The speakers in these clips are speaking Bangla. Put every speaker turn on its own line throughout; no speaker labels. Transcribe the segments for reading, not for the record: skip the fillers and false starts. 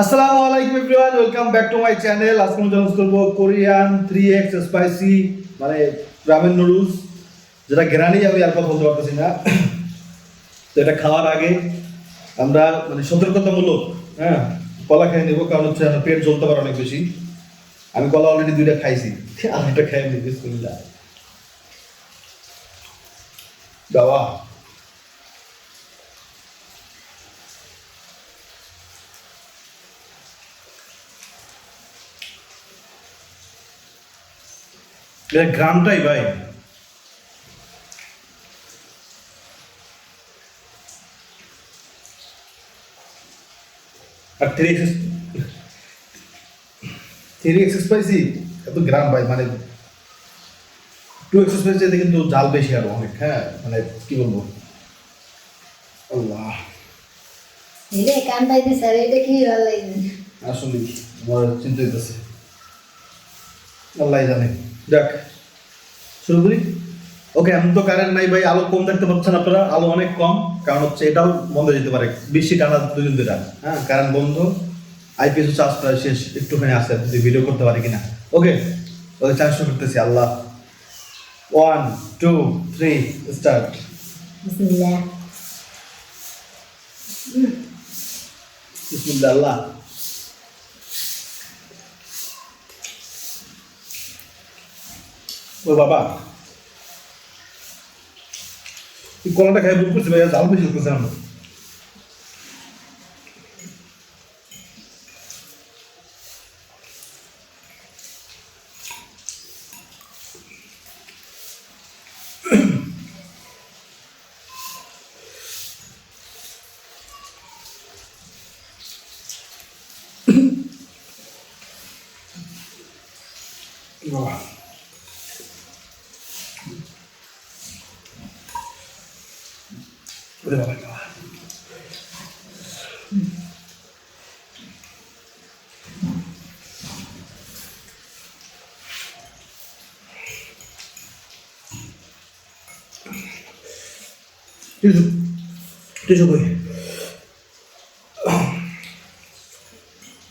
আসসালামু আলাইকুম everyone, welcome back to my channel. আজকে আমরা চ্যালেঞ্জ করবো কোরিয়ান 3x স্পাইসি মানে রামেন নুডলস, যেটা গ্রানি আমি আর কথা বলতে পারতেছি না। তো এটা খাওয়ার আগে আমরা মানে সতর্কতামূলক কলা খেয়ে নেবো, কারণ হচ্ছে আমার পেট জ্বলতে পারে অনেক বেশি। আমি কলা অলরেডি 2টা খাইছি, আমি এটা খাই নি। বিসমিল্লাহ। বাবা এটা গ্রামটাই ভাই, আর 3x স্পাইসি এত গ্রাম ভাই, মানে 2x স্পাইসি কিন্তু জাল বেশি আরো অনেক। মানে কি বলবো, আল্লাহ
ile কান্দা দিছে আর এটা কি ভালো লাগে
আসলে আমার চিন্তা হইতেছে, আল্লাহ জানে। যাক শুরু করি। ওকে, আমি তো কারেন্ট নাই ভাই, আলো কম দেখতে পাচ্ছেন আপনারা, আলো অনেক কম, কারণ হচ্ছে এটাও বন্ধ যেতে পারে বেশি টানা দুদিন ধরে। কারেন্ট বন্ধ, আইপিএস চার্জ প্রায় শেষ, একটুখানি আছে যদি ভিডিও করতে পারি কিনা। ওকে ওকে, চার্জ করতেছি। আল্লাহ 1 2 3 স্টার্ট।
বিসমিল্লাহ
বিসমিল্লাহ। আল্লাহ ও বাবা, এই কলাটা খাই বুক করছি ভাই, জাল বেশি করছে আমরা। বাবা ওরে বাবা বাবা, টিসু টিসু কই,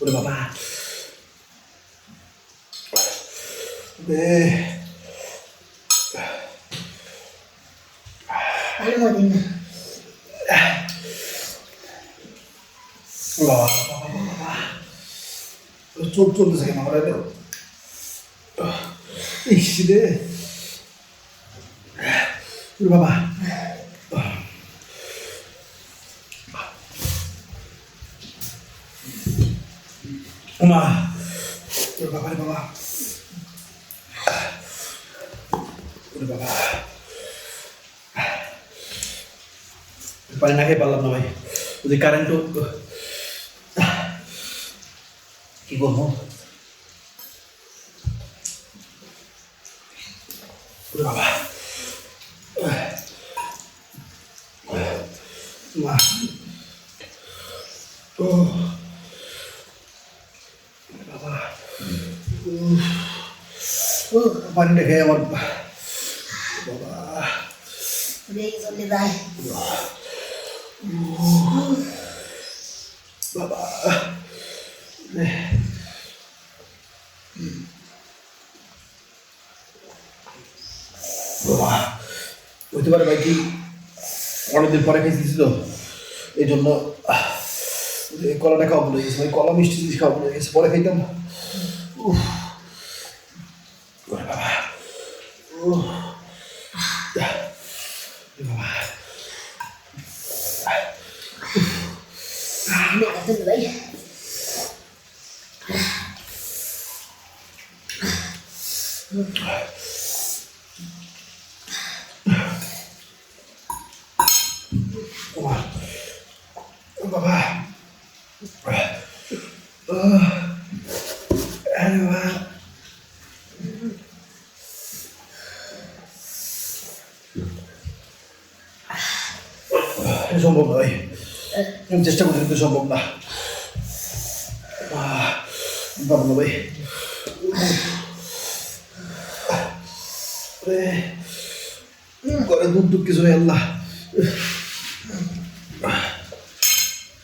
ওরে বাবা বে,
ভালো মদিনা
বাবা বাবা, চোখ চলতেছে কেন আমার? ইস রে, ওরে বাবা মা, ওরে বাবা রে বাবা, ওরে বাবা, পানি না খেয়ে পারলাম না ভাই, যদি কারেন্টও কি করবো। ওরে বাবা মা, ও বাবা, পানিটা খেয়ে আমার বাবা,
দেখে চলে যায়
বাবা বাবা, হইতে পারে ভাই, কি অনেকদিন পরে খেয়েছি তো এই জন্য কলাটা খাওয়া ভুলে গেছে ভাই, কলা মিষ্টি জিনিস খাওয়া ভুলে গেছে, পরে খাইতাম। উফ ওরে বাবা, উফ বাবা,
দেখে চলে যায়
বাবা, আরে বাবা, সম্ভব না ভাই, আমি চেষ্টা করছি কিন্তু সম্ভব না। পারবো না ভাই, ঘরে দুধ টুক কিছু নেই। আল্লাহ